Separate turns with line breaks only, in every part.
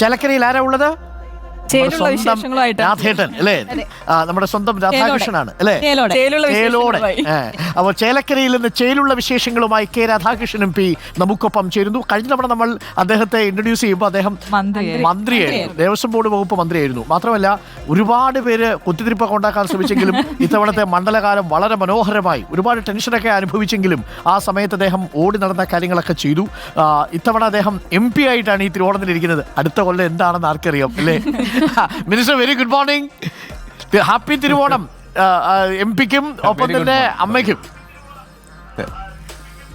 ചേലക്കരയിൽ ആരാ ഉള്ളത്? രാധേട്ടൻ അല്ലേ? നമ്മുടെ സ്വന്തം രാധാകൃഷ്ണനാണ് അല്ലേ? ചേലോടെ. അപ്പോൾ ചേലക്കരയിൽ നിന്ന് ചേലുള്ള വിശേഷങ്ങളുമായി കെ രാധാകൃഷ്ണൻ MP നമുക്കൊപ്പം ചേരുന്നു. കഴിഞ്ഞ തവണ നമ്മൾ അദ്ദേഹത്തെ ഇൻട്രൊഡ്യൂസ് ചെയ്യുമ്പോൾ അദ്ദേഹം മന്ത്രിയായിരുന്നു, ദേവസ്വം ബോർഡ് വകുപ്പ് മന്ത്രിയായിരുന്നു. മാത്രമല്ല ഒരുപാട് പേര് കുത്തിത്തിരിപ്പൊക്കെ ഉണ്ടാക്കാൻ ശ്രമിച്ചെങ്കിലും ഇത്തവണത്തെ മണ്ഡലകാലം വളരെ മനോഹരമായി, ഒരുപാട് ടെൻഷനൊക്കെ അനുഭവിച്ചെങ്കിലും ആ സമയത്ത് അദ്ദേഹം ഓടി നടന്ന കാര്യങ്ങളൊക്കെ ചെയ്തു. ഇത്തവണ അദ്ദേഹം MP ആയിട്ടാണ് ഈ തിരുവോണത്തിലിരിക്കുന്നത്. അടുത്ത കൊല്ലം എന്താണെന്ന് ആർക്കറിയാം അല്ലേ? Minister, very good morning. Happy Thiruvonam MP-ക്കും ഒപ്പം തന്നെ അമ്മയ്ക്കും.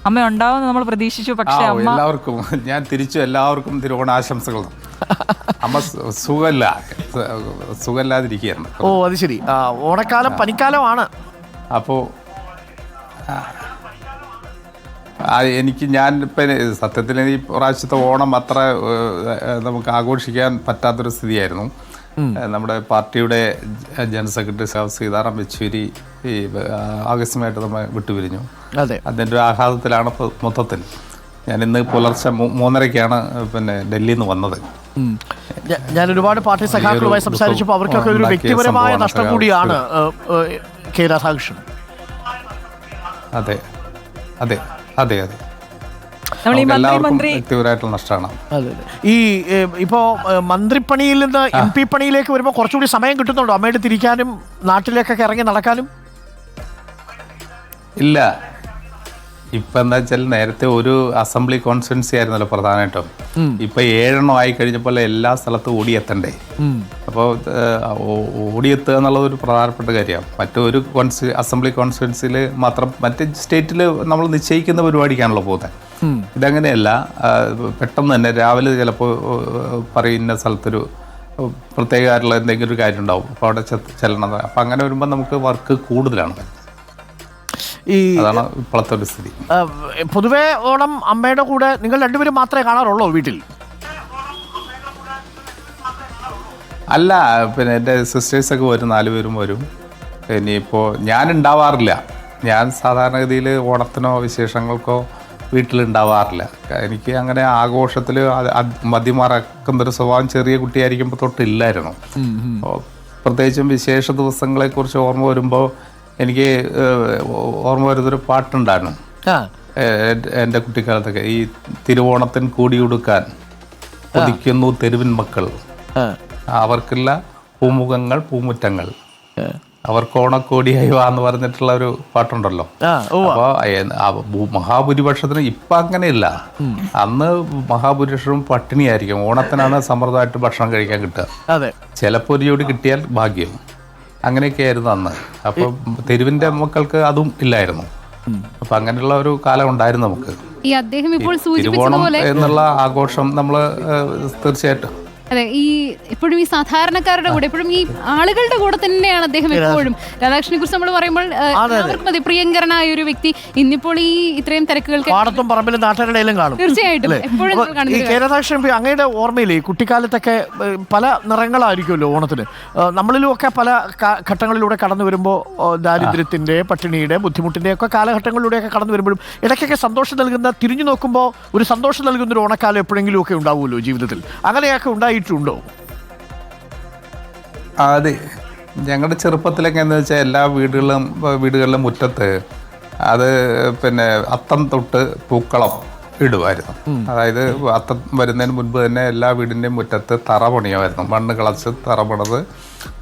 അമ്മ ഉണ്ടാവുമെന്ന് നമ്മൾ പ്രതീക്ഷിച്ചു, പക്ഷേ
എല്ലാവർക്കും ഞാൻ തിരിച്ചു എല്ലാവർക്കും തിരുവോണാശംസകൾ. അമ്മ സുഖമില്ലാതിരിക്കുകയാണ്.
ഓ അത് ശരി. ഓണക്കാലം പനിക്കാലമാണ്.
അപ്പോൾ ഞാൻ ഇപ്പം സത്യത്തിൽ ഈ പ്രാവശ്യത്തെ ഓണം അത്ര നമുക്ക് ആഘോഷിക്കാൻ പറ്റാത്തൊരു സ്ഥിതിയായിരുന്നു. നമ്മുടെ പാർട്ടിയുടെ ജനറൽ സെക്രട്ടറി സീതാറാം യെച്ചൂരി ഈ ആകസ്മികമായിട്ട് നമ്മൾ വിട്ടുപിരിഞ്ഞു. അതിൻ്റെ ഒരു ആഘാതത്തിലാണ് മൊത്തത്തിൽ. ഞാൻ ഇന്ന് പുലർച്ചെ 3:30-ക്കാണ് ഡൽഹിയിൽ നിന്ന് വന്നത്.
ഞാൻ ഒരുപാട് പാർട്ടി സഖാക്കളുമായി സംസാരിച്ചപ്പോൾ അവർക്കൊക്കെ ഒരു വ്യക്തിപരമായ നഷ്ടം കൂടിയാണ് കെ രാധാകൃഷ്ണൻ.
അതെ അതെ അതെ അതെ എല്ലാവർക്കും വ്യക്തിപരമായിട്ടുള്ള നഷ്ടമാണ്.
ഈ ഇപ്പോ മന്ത്രിപ്പണിയിൽ നിന്ന് MP പണിയിലേക്ക് വരുമ്പോൾ കുറച്ചുകൂടി സമയം കിട്ടുന്നുണ്ടോ അമ്മയുടെ തിരിക്കാനും നാട്ടിലേക്കൊക്കെ ഇറങ്ങി നടക്കാനും?
ഇല്ല, ഇപ്പം എന്താ വെച്ചാൽ നേരത്തെ ഒരു അസംബ്ലി കോൺസ്റ്റിറ്റ്യുവൻസി ആയിരുന്നല്ലോ പ്രധാനമായിട്ടും. ഇപ്പം 7 ആയി കഴിഞ്ഞപ്പോൾ എല്ലാ സ്ഥലത്തും ഓടിയെത്തണ്ടേ. അപ്പോൾ ഓടിയെത്തുക എന്നുള്ളത് ഒരു പ്രധാനപ്പെട്ട കാര്യമാണ്. മറ്റൊരു അസംബ്ലി കോൺസ്റ്റിറ്റ്യുവൻസിയിൽ മാത്രം, മറ്റ് സ്റ്റേറ്റിൽ നമ്മൾ നിശ്ചയിക്കുന്ന പരിപാടിക്കാണല്ലോ പോകുന്നത്. ഇതങ്ങനെയല്ല. പെട്ടെന്ന് തന്നെ രാവിലെ ചിലപ്പോൾ പറയുന്ന സ്ഥലത്തൊരു പ്രത്യേകമായിട്ടുള്ള എന്തെങ്കിലും ഒരു കാര്യം ഉണ്ടാവും, അപ്പോൾ അവിടെ ചെല്ലണം. അപ്പം അങ്ങനെ വരുമ്പോൾ നമുക്ക് വർക്ക് കൂടുതലാണ്. അതാണ് ഇപ്പോഴത്തെ ഒരു സ്ഥിതി.
പൊതുവേ ഓണം അമ്മയുടെ കൂടെ നിങ്ങൾ രണ്ടുപേരും മാത്രമേ കാണാറുള്ളൂ വീട്ടിൽ?
അല്ല, എൻ്റെ സിസ്റ്റേഴ്സൊക്കെ വരും, 4 പേരും വരും. ഇനിയിപ്പോൾ ഞാൻ ഉണ്ടാവാറില്ല. ഞാൻ സാധാരണഗതിയിൽ ഓണത്തിനോ വിശേഷങ്ങൾക്കോ വീട്ടിലുണ്ടാവാറില്ല. എനിക്ക് അങ്ങനെ ആഘോഷത്തിൽ മദ്യമറക്കുന്നൊരു സ്വഭാവം ചെറിയ കുട്ടിയായിരിക്കുമ്പോൾ തൊട്ടില്ലായിരുന്നു. പ്രത്യേകിച്ചും വിശേഷ ദിവസങ്ങളെക്കുറിച്ച് ഓർമ്മ വരുമ്പോൾ എനിക്ക് ഓർമ്മ വരുന്നൊരു പാട്ടുണ്ടായിരുന്നു എൻ്റെ കുട്ടിക്കാലത്തൊക്കെ. ഈ തിരുവോണത്തിന് കൂടിയുടുക്കാൻ കൊതിക്കുന്നു തെരുവിൻ മക്കൾ, അവർക്കുള്ള പൂമുഖങ്ങൾ പൂമുറ്റങ്ങൾ, അവർക്ക് ഓണക്കോടിയായി വാന്ന് പറഞ്ഞിട്ടുള്ള ഒരു പാട്ടുണ്ടല്ലോ. അപ്പോൾ മഹാഭൂരിപക്ഷത്തിന് ഇപ്പം അങ്ങനെയില്ല. അന്ന് മഹാഭൂരിപക്ഷവും പട്ടിണിയായിരിക്കും. ഓണത്തിനാണ് സമൃദ്ധമായിട്ട് ഭക്ഷണം കഴിക്കാൻ കിട്ടുക. ചിലപ്പോൾ ഒരു ജോഡി കിട്ടിയാൽ ഭാഗ്യം. അങ്ങനെയൊക്കെ ആയിരുന്നു അന്ന്. അപ്പോൾ തെരുവിൻ്റെ മക്കൾക്ക് അതും ഇല്ലായിരുന്നു. അപ്പം അങ്ങനെയുള്ള ഒരു കാലം ഉണ്ടായിരുന്നു നമുക്ക്. തിരുവോണം എന്നുള്ള ആഘോഷം നമ്മൾ തീർച്ചയായിട്ടും
അതെ, ഈ എപ്പോഴും ഈ സാധാരണക്കാരുടെ കൂടെ, എപ്പോഴും ഈ ആളുകളുടെ കൂടെ തന്നെയാണ് അദ്ദേഹം എപ്പോഴും. രാധാകൃഷ്ണനെ കുറിച്ച് നമ്മൾ പറയുമ്പോൾ എല്ലാവർക്കും അതെ പ്രിയങ്കരനായ ഒരു വ്യക്തി. ഇന്നിപ്പോൾ ഈ ഇത്രയും തിരക്കുകൾക്ക്
പാടത്തും പറമ്പിലും നാട്ടുകാരുടെയും കാണും
തീർച്ചയായിട്ടും. എപ്പോഴും
രാധാകൃഷ്ണൻ, അങ്ങയുടെ ഓർമ്മയില്ലേ കുട്ടിക്കാലത്തൊക്കെ പല നിറങ്ങളായിരിക്കുമല്ലോ ഓണത്തിന്? നമ്മളിലും ഒക്കെ പല ഘട്ടങ്ങളിലൂടെ കടന്നു വരുമ്പോൾ ദാരിദ്ര്യത്തിന്റെ, പട്ടിണിയുടെ, ബുദ്ധിമുട്ടിന്റെ ഒക്കെ കാലഘട്ടങ്ങളിലൂടെയൊക്കെ കടന്നു വരുമ്പോഴും ഇടയ്ക്കൊക്കെ സന്തോഷം നൽകുന്ന, തിരിഞ്ഞു നോക്കുമ്പോൾ ഒരു സന്തോഷം നൽകുന്ന ഒരു ഓണക്കാലം എപ്പോഴെങ്കിലും ഒക്കെ ഉണ്ടാവുമല്ലോ ജീവിതത്തിൽ. അങ്ങനെയൊക്കെ ഉണ്ടായിട്ടുണ്ടോ?
അതെ, ഞങ്ങളുടെ ചെറുപ്പത്തിലൊക്കെ എന്താ വെച്ചാൽ എല്ലാ വീടുകളിലും മുറ്റത്ത് അത് അത്തം തൊട്ട് പൂക്കളം ഇടുമായിരുന്നു. അതായത് അത്തം വരുന്നതിന് മുൻപ് തന്നെ എല്ലാ വീടിൻ്റെയും മുറ്റത്ത് തറ പണിയുമായിരുന്നു. മണ്ണ് കളച്ച് തറ പണിത്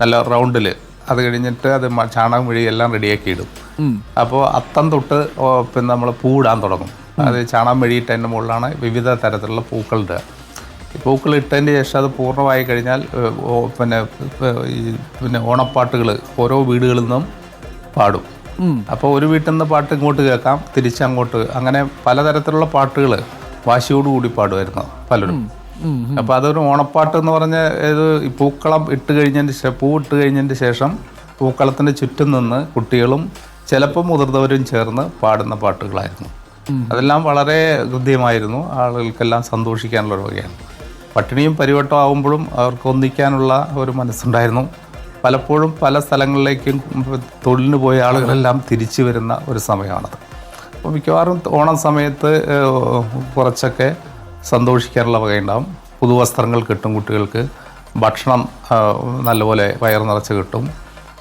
നല്ല റൗണ്ടിൽ, അത് കഴിഞ്ഞിട്ട് അത് ചാണകം വഴി എല്ലാം റെഡിയാക്കി ഇടും. അപ്പോൾ അത്തം തൊട്ട് നമ്മൾ പൂവിടാൻ തുടങ്ങും. അത് ചാണകം വഴിയിട്ട് അതിൻ്റെ മുകളിലാണ് വിവിധ തരത്തിലുള്ള പൂക്കൾ ഇടുക. പൂക്കൾ ഇട്ടതിന് ശേഷം അത് പൂർണ്ണമായി കഴിഞ്ഞാൽ ഓണപ്പാട്ടുകൾ ഓരോ വീടുകളിൽ നിന്നും പാടും. അപ്പോൾ ഒരു വീട്ടിൽ നിന്ന് പാട്ട് ഇങ്ങോട്ട് കേൾക്കാം, തിരിച്ചങ്ങോട്ട്, അങ്ങനെ പലതരത്തിലുള്ള പാട്ടുകൾ വാശിയോടുകൂടി പാടുമായിരുന്നു പലരും. അപ്പോൾ അതൊരു ഓണപ്പാട്ട് എന്ന് പറഞ്ഞാൽ ഇത് പൂക്കളം ഇട്ട് കഴിഞ്ഞതിന് ശേഷം, പൂ ഇട്ട് കഴിഞ്ഞതിന് ശേഷം പൂക്കളത്തിൻ്റെ ചുറ്റും നിന്ന് കുട്ടികളും ചിലപ്പോൾ മുതിർന്നവരും ചേർന്ന് പാടുന്ന പാട്ടുകളായിരുന്നു. അതെല്ലാം വളരെ ഹൃദ്യമായിരുന്നു. ആളുകൾക്കെല്ലാം സന്തോഷിക്കാനുള്ള ഒരു വകയാണ്. പട്ടിണിയും പരിവട്ടം ആകുമ്പോഴും അവർക്ക് ഒന്നിക്കാനുള്ള ഒരു മനസ്സുണ്ടായിരുന്നു. പലപ്പോഴും പല സ്ഥലങ്ങളിലേക്കും തൊഴിലിന് പോയ ആളുകളെല്ലാം തിരിച്ചു വരുന്ന ഒരു സമയമാണത്. അപ്പോൾ മിക്കവാറും ഓണം സമയത്ത് കുറച്ചൊക്കെ സന്തോഷിക്കാനുള്ള വകയുണ്ടാവും. പുതുവസ്ത്രങ്ങൾ കിട്ടും, കുട്ടികൾക്ക് ഭക്ഷണം നല്ലപോലെ വയറ് നിറച്ച് കിട്ടും.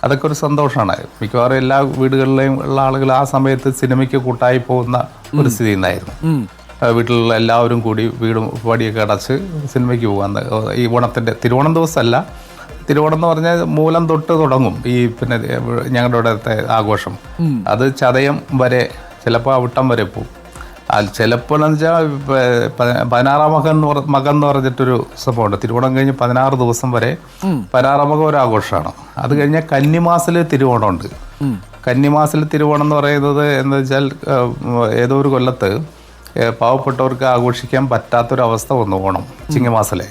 അതൊക്കെ ഒരു സന്തോഷമാണ്. മിക്കവാറും എല്ലാ വീടുകളിലെയും ഉള്ള ആളുകൾ ആ സമയത്ത് സിനിമയ്ക്ക് കൂട്ടായി പോകുന്ന ഒരു സ്ഥിതി ഉണ്ടായിരുന്നു. വീട്ടിലുള്ള എല്ലാവരും കൂടി വീടും പടിയൊക്കെ അടച്ച് സിനിമയ്ക്ക് പോകാൻ ഈ ഓണത്തിൻ്റെ തിരുവോണം ദിവസമല്ല, തിരുവോണം എന്ന് പറഞ്ഞാൽ മൂലം തൊട്ട് തുടങ്ങും ഈ പിന്നെ ഞങ്ങളുടെ ഇവിടുത്തെ ആഘോഷം. അത് ചതയം വരെ, ചിലപ്പോൾ അവിട്ടം വരെ പോവും. ചിലപ്പോൾ എന്ന് വെച്ചാൽ 16 മകം എന്ന് പറഞ്ഞിട്ടൊരു സംഭവമുണ്ട്. തിരുവോണം കഴിഞ്ഞ് 16 ദിവസം വരെ 16 മകം ഒരു ആഘോഷമാണ്. അത് കഴിഞ്ഞാൽ കന്നിമാസിൽ തിരുവോണമുണ്ട്. കന്നിമാസിൽ തിരുവോണം എന്ന് പറയുന്നത് എന്താ വെച്ചാൽ ഏതോ ഒരു കൊല്ലത്ത് പാവപ്പെട്ടവർക്ക് ആഘോഷിക്കാൻ പറ്റാത്തൊരവസ്ഥ വന്നു ഓണം ചിങ്ങമാസിലെ.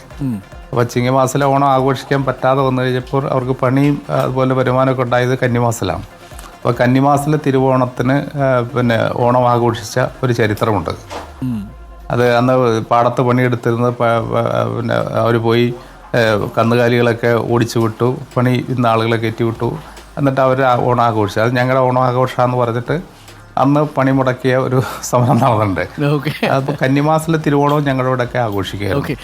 അപ്പോൾ ചിങ്ങമാസിലെ ഓണം ആഘോഷിക്കാൻ പറ്റാതെ വന്നു കഴിഞ്ഞപ്പോൾ അവർക്ക് പണിയും അതുപോലെ വരുമാനമൊക്കെ ഉണ്ടായത് കന്നിമാസിലാണ്. അപ്പോൾ കന്നിമാസിലെ തിരുവോണത്തിന് പിന്നെ ഓണം ആഘോഷിച്ച ഒരു ചരിത്രമുണ്ട്. അത് അന്ന് പാടത്ത് പണിയെടുത്തിരുന്നത് പിന്നെ അവർ പോയി കന്നുകാലികളൊക്കെ ഓടിച്ചു വിട്ടു, പണി ഇന്ന ആളുകളെ കയറ്റി വിട്ടു, എന്നിട്ട് അവർ ഓണം ആഘോഷിച്ചു. അത് ഞങ്ങളുടെ ഓണം ആഘോഷമാണെന്ന് പറഞ്ഞിട്ട് അന്ന് പണി മുടക്കിയ ഒരു സമരം നടന്നിട്ടുണ്ട്. അപ്പോൾ കന്നിമാസിലെ തിരുവോണവും ഞങ്ങളുടെ ഇവിടെയൊക്കെ ആഘോഷിക്കുകയായിരുന്നു.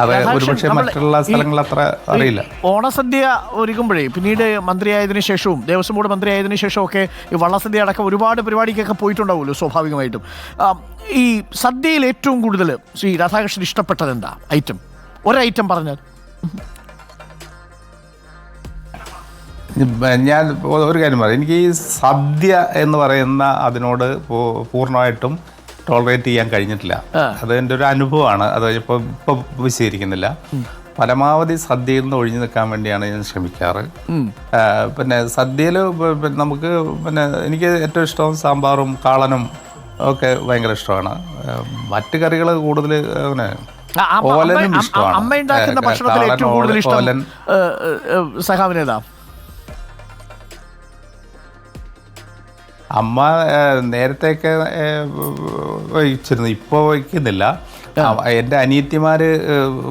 അതെ, ഒരുപക്ഷെ മറ്റുള്ള സ്ഥലങ്ങളിൽ അത്ര അറിയില്ല.
ഓണസദ്യ ഒരുക്കുമ്പോഴേ പിന്നീട് മന്ത്രിയായതിനു ശേഷവും ദേവസ്വം ബോർഡ് മന്ത്രിയായതിനു ശേഷവും ഒക്കെ ഈ വള്ളസദ്യ അടക്കം ഒരുപാട് പരിപാടിക്കൊക്കെ പോയിട്ടുണ്ടാവുമല്ലോ സ്വാഭാവികമായിട്ടും. ഈ സദ്യയിൽ ഏറ്റവും കൂടുതൽ ശ്രീ രാധാകൃഷ്ണൻ ഇഷ്ടപ്പെട്ടത് എന്താ ഐറ്റം? ഒരൈറ്റം പറഞ്ഞാൽ.
ഞാൻ ഒരു കാര്യം പറയാം, എനിക്ക് ഈ സദ്യ എന്ന് പറയുന്ന അതിനോട് പൂർണ്ണമായിട്ടും ടോളറേറ്റ് ചെയ്യാൻ കഴിഞ്ഞിട്ടില്ല. അത് എൻ്റെ ഒരു അനുഭവമാണ്. അത് ഇപ്പോൾ വിശദീകരിക്കുന്നില്ല. പരമാവധി സദ്യയിൽ നിന്ന് ഒഴിഞ്ഞു നിൽക്കാൻ വേണ്ടിയാണ് ഞാൻ ശ്രമിക്കാറ്. പിന്നെ സദ്യയിൽ നമുക്ക് പിന്നെ എനിക്ക് ഏറ്റവും ഇഷ്ടം സാമ്പാറും കാളനും ഒക്കെ ഭയങ്കര ഇഷ്ടമാണ്. മറ്റ് കറികൾ കൂടുതൽ അങ്ങനെ ഓലനും ഇഷ്ടമാണ്. ഓലൻ
സഹാവിനേതാ?
അമ്മ നേരത്തെയൊക്കെ വഹിച്ചിരുന്നു, ഇപ്പോൾ വയ്ക്കുന്നില്ല. എൻ്റെ അനിയത്തിമാർ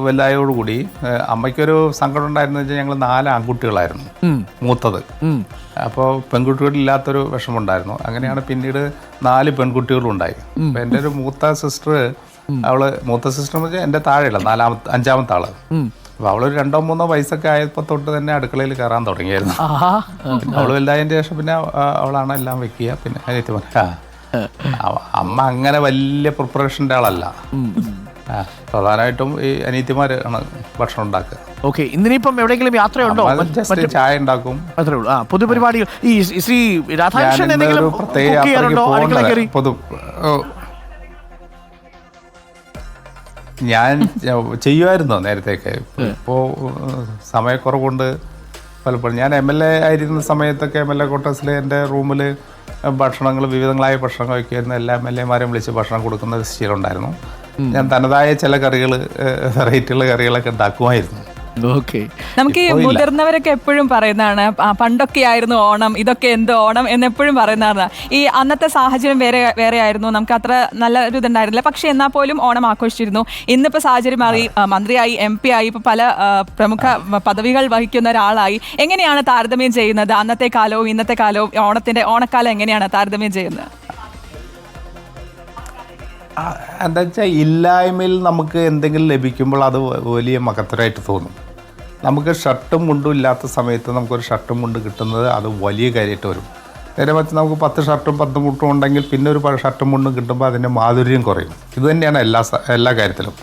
വലുതായോടുകൂടി അമ്മയ്ക്കൊരു സങ്കടം ഉണ്ടായിരുന്നു വെച്ചാൽ ഞങ്ങൾ 4 ആൺകുട്ടികളായിരുന്നു മൂത്തത്. അപ്പോൾ പെൺകുട്ടികളില്ലാത്തൊരു വിഷമമുണ്ടായിരുന്നു. അങ്ങനെയാണ് പിന്നീട് 4 പെൺകുട്ടികളും ഉണ്ടായി. അപ്പം എൻ്റെ ഒരു മൂത്ത സിസ്റ്റർ, മൂത്ത സിസ്റ്റർ എന്ന് വെച്ചാൽ എൻ്റെ താഴെയുള്ള 5ാമത്തെ ആള്. അപ്പോൾ അവളൊരു 2-3 വയസ്സൊക്കെ ആയപ്പോൾ തൊട്ട് തന്നെ അടുക്കളയിൽ കയറാൻ തുടങ്ങിയായിരുന്നു. അവൾ വലുതായതിൻ്റെ ശേഷം പിന്നെ അവളാണ് എല്ലാം വെക്കുക. പിന്നെ അനിയത്തിമാർ, അമ്മ അങ്ങനെ വലിയ പ്രിപ്പറേഷൻ്റെ ആളല്ല. പ്രധാനമായിട്ടും ഈ അനിയത്തിമാർ ആണ് ഭക്ഷണം ഉണ്ടാക്കുക.
ഓക്കെ, ഇന്നിനിപ്പം എവിടെയെങ്കിലും യാത്രയുണ്ടോ?
ജസ്റ്റ് ചായ ഉണ്ടാക്കും,
അത്രേ ഉള്ളൂ. പൊതുപരിപാടികൾ ഈ ശ്രീ രാധാകൃഷ്ണൻ
ഞാൻ ചെയ്യുമായിരുന്നു നേരത്തെയൊക്കെ. ഇപ്പോൾ സമയക്കുറവുകൊണ്ട് പലപ്പോഴും ഞാൻ MLA ആയിരുന്ന സമയത്തൊക്കെ MLA ക്വാർട്ടേഴ്സിൽ എൻ്റെ റൂമിൽ ഭക്ഷണങ്ങൾ വിവിധങ്ങളായ ഭക്ഷണങ്ങൾ വയ്ക്കുമായിരുന്നു. എല്ലാ MLA മാരെയും വിളിച്ച് ഭക്ഷണം കൊടുക്കുന്ന ഒരു ശീലം ഉണ്ടായിരുന്നു. ഞാൻ തനതായ ചില കറികൾ, വെറൈറ്റിയുള്ള കറികളൊക്കെ ഉണ്ടാക്കുമായിരുന്നു.
നമുക്ക് ഈ മുതിർന്നവരൊക്കെ എപ്പോഴും പറയുന്നതാണ് പണ്ടൊക്കെ ആയിരുന്നു ഓണം, ഇതൊക്കെ എന്ത് ഓണം എന്നെപ്പോഴും പറയുന്നതാണ്. ഈ അന്നത്തെ സാഹചര്യം വേറെ ആയിരുന്നു, നമുക്ക് അത്ര നല്ല ഒരു ഇതുണ്ടായിരുന്നില്ല. പക്ഷെ എന്നാൽ പോലും ഓണം ആഘോഷിച്ചിരുന്നു. ഇന്നിപ്പോൾ സാഹചര്യം മാറി, മന്ത്രിയായി, MP ആയി, ഇപ്പോൾ പല പ്രമുഖ പദവികൾ വഹിക്കുന്ന ഒരാളായി. എങ്ങനെയാണ് താരതമ്യം ചെയ്യുന്നത് അന്നത്തെ കാലവും ഇന്നത്തെ കാലവും? ഓണക്കാലം എങ്ങനെയാണ് താരതമ്യം ചെയ്യുന്നത്?
എന്താ വെച്ചാൽ ഇല്ലായ്മയിൽ നമുക്ക് എന്തെങ്കിലും ലഭിക്കുമ്പോൾ അത് വലിയ മഹത്തരമായിട്ട് തോന്നും. നമുക്ക് ഷർട്ടും മുണ്ടും ഇല്ലാത്ത സമയത്ത് നമുക്കൊരു ഷർട്ടും മുണ്ട് കിട്ടുന്നത് അത് വലിയ കാര്യമായിട്ട് വരും. നേരെ മറിച്ച് നമുക്ക് 10 ഷർട്ടും 10 മുണ്ടും ഉണ്ടെങ്കിൽ പിന്നെ ഒരു ഷർട്ടും മുണ്ടും കിട്ടുമ്പോൾ അതിൻ്റെ മാധുര്യം കുറയും. ഇത് തന്നെയാണ് എല്ലാ കാര്യത്തിലും.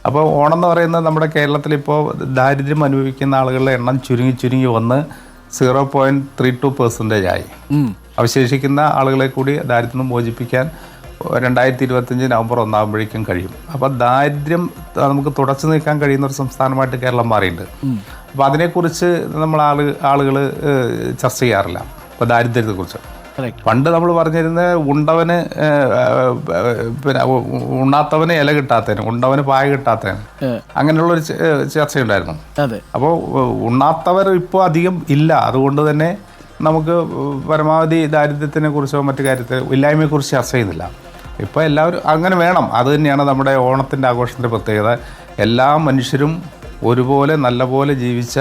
അപ്പോൾ ഓണം എന്ന് പറയുന്നത് നമ്മുടെ കേരളത്തിലിപ്പോൾ ദാരിദ്ര്യം അനുഭവിക്കുന്ന ആളുകളുടെ എണ്ണം ചുരുങ്ങി വന്ന് 0.32% ആയി. അവശേഷിക്കുന്ന ആളുകളെ കൂടി ദാരിദ്ര്യം മോചിപ്പിക്കാൻ 2025 നവംബർ 1 ആകുമ്പോഴേക്കും കഴിയും. അപ്പോൾ ദാരിദ്ര്യം നമുക്ക് തുടച്ചു നീക്കാൻ കഴിയുന്ന ഒരു സംസ്ഥാനമായിട്ട് കേരളം മാറിയിട്ടുണ്ട്. അപ്പോൾ അതിനെക്കുറിച്ച് നമ്മൾ ആളുകൾ ചർച്ച ചെയ്യാറില്ല. അപ്പോൾ ദാരിദ്ര്യത്തെക്കുറിച്ച് പണ്ട് നമ്മൾ പറഞ്ഞിരുന്നത് ഉണ്ടവന് പിന്നെ ഉണ്ണാത്തവന് ഇല കിട്ടാത്തതിന്, ഉണ്ടവന് പായ കിട്ടാത്തതിന്, അങ്ങനെയുള്ളൊരു ചർച്ചയുണ്ടായിരുന്നു. അപ്പോൾ ഉണ്ണാത്തവർ ഇപ്പോൾ അധികം ഇല്ല. അതുകൊണ്ട് തന്നെ നമുക്ക് പരമാവധി ദാരിദ്ര്യത്തിനെ കുറിച്ചോ മറ്റു കാര്യത്തെ ഇല്ലായ്മയെക്കുറിച്ച് ചർച്ച ചെയ്യുന്നില്ല. ഇപ്പോൾ എല്ലാവരും അങ്ങനെ വേണം. അത് തന്നെയാണ് നമ്മുടെ ഓണത്തിൻ്റെ ആഘോഷത്തിൻ്റെ പ്രത്യേകത. എല്ലാ മനുഷ്യരും ഒരുപോലെ നല്ലപോലെ ജീവിച്ച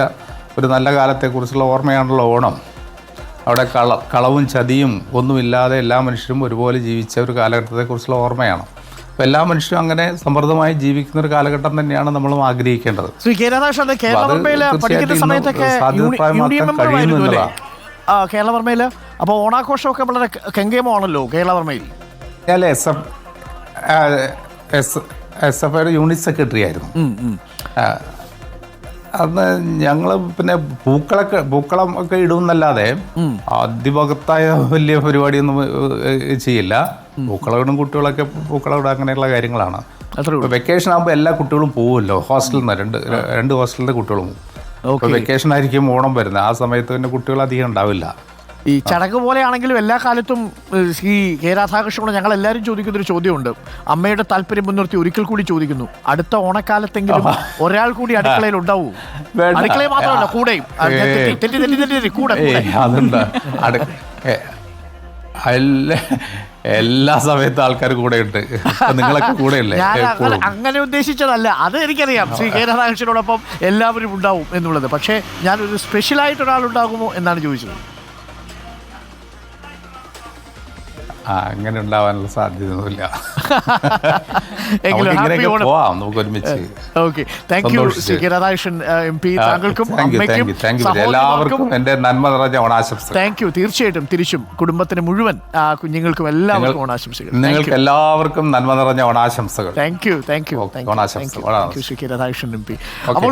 ഒരു നല്ല കാലത്തെക്കുറിച്ചുള്ള ഓർമ്മയാണല്ലോ ഓണം. അവിടെ കളവും ചതിയും ഒന്നുമില്ലാതെ എല്ലാ മനുഷ്യരും ഒരുപോലെ ജീവിച്ച ഒരു കാലഘട്ടത്തെക്കുറിച്ചുള്ള ഓർമ്മയാണ്. അപ്പോൾ എല്ലാ മനുഷ്യരും അങ്ങനെ സമൃദ്ധമായി ജീവിക്കുന്ന ഒരു കാലഘട്ടം തന്നെയാണ് നമ്മളും ആഗ്രഹിക്കേണ്ടത്.
ശ്രീ കെ രാധാകൃഷ്ണൻ കേരളവർമ്മയിൽ പഠിക്കുന്ന സമയത്തൊക്കെ യൂണിയൻ മെമ്പർ ആയിരുന്നു അല്ലേ കേരളവർമ്മയിൽ? അപ്പോൾ ഓണാഘോഷമൊക്കെ വളരെ കെങ്കേമമാണല്ലോ കേരളവർമ്മയിൽ.
ഞാൻ എസ് എഫ് ഐയുടെ യൂണിറ്റ് സെക്രട്ടറി ആയിരുന്നു. അന്ന് ഞങ്ങൾ പിന്നെ പൂക്കളം ഒക്കെ ഇടുമെന്നല്ലാതെ അതിഭക്തായ വലിയ പരിപാടിയൊന്നും ചെയ്യില്ല. പൂക്കളം ഇടും, കുട്ടികളൊക്കെ പൂക്കളം ഇടുക, അങ്ങനെയുള്ള കാര്യങ്ങളാണ്. വെക്കേഷൻ ആകുമ്പോൾ എല്ലാ കുട്ടികളും പോകുമല്ലോ ഹോസ്റ്റലിൽ നിന്ന്, രണ്ട് ഹോസ്റ്റലിൻ്റെ കുട്ടികളും പോകും. വെക്കേഷൻ ആയിരിക്കും ഓണം വരുന്നത്, ആ സമയത്ത് പിന്നെ കുട്ടികൾ അധികം ഉണ്ടാവില്ല.
ഈ ചടങ്ങ് പോലെയാണെങ്കിലും എല്ലാ കാലത്തും ഈ കെ രാധാകൃഷ്ണനോട് ഞങ്ങൾ എല്ലാവരും ചോദിക്കുന്നൊരു ചോദ്യമുണ്ട്. അമ്മയുടെ താല്പര്യം മുൻനിർത്തി ഒരിക്കൽ കൂടി ചോദിക്കുന്നു, അടുത്ത ഓണക്കാലത്തെങ്കിലും ഒരാൾ കൂടി അടുക്കളയിൽ ഉണ്ടാവൂ? അടുക്കളയിൽ മാത്രമല്ല, കൂടെയും.
അതുണ്ട്, എല്ലാ സമയത്തും ആൾക്കാർ കൂടെ ഉണ്ട്. നിങ്ങളൊക്കെ കൂടെയല്ലേ?
അങ്ങനെ ഉദ്ദേശിച്ചതല്ല, അത് എനിക്കറിയാം. ശ്രീ കെ രാധാകൃഷ്ണനോടൊപ്പം എല്ലാവരും ഉണ്ടാവും എന്നുള്ളത്. പക്ഷേ ഞാനൊരു സ്പെഷ്യലായിട്ട് ഒരാളുണ്ടാകുമോ എന്നാണ് ചോദിച്ചത്.
അങ്ങനെ ഉണ്ടാവാനുള്ള സാധ്യതയൊന്നുമില്ല. എല്ലാവർക്കും എന്റെ നന്മ നിറഞ്ഞ ഓണാശംസകൾ.
Thank U. തീർച്ചയായിട്ടും തിരിച്ചും കുടുംബത്തിന് മുഴുവൻ കുഞ്ഞുങ്ങൾക്കും എല്ലാവർക്കും ഓണാശംസകൾ.
നിങ്ങൾക്ക് എല്ലാവർക്കും നന്മ നിറഞ്ഞ ഓണാശംസകൾ.
Thank you.
ഓണാശംസകൾ.
Shri K Radhakrishnan MP. അപ്പോൾ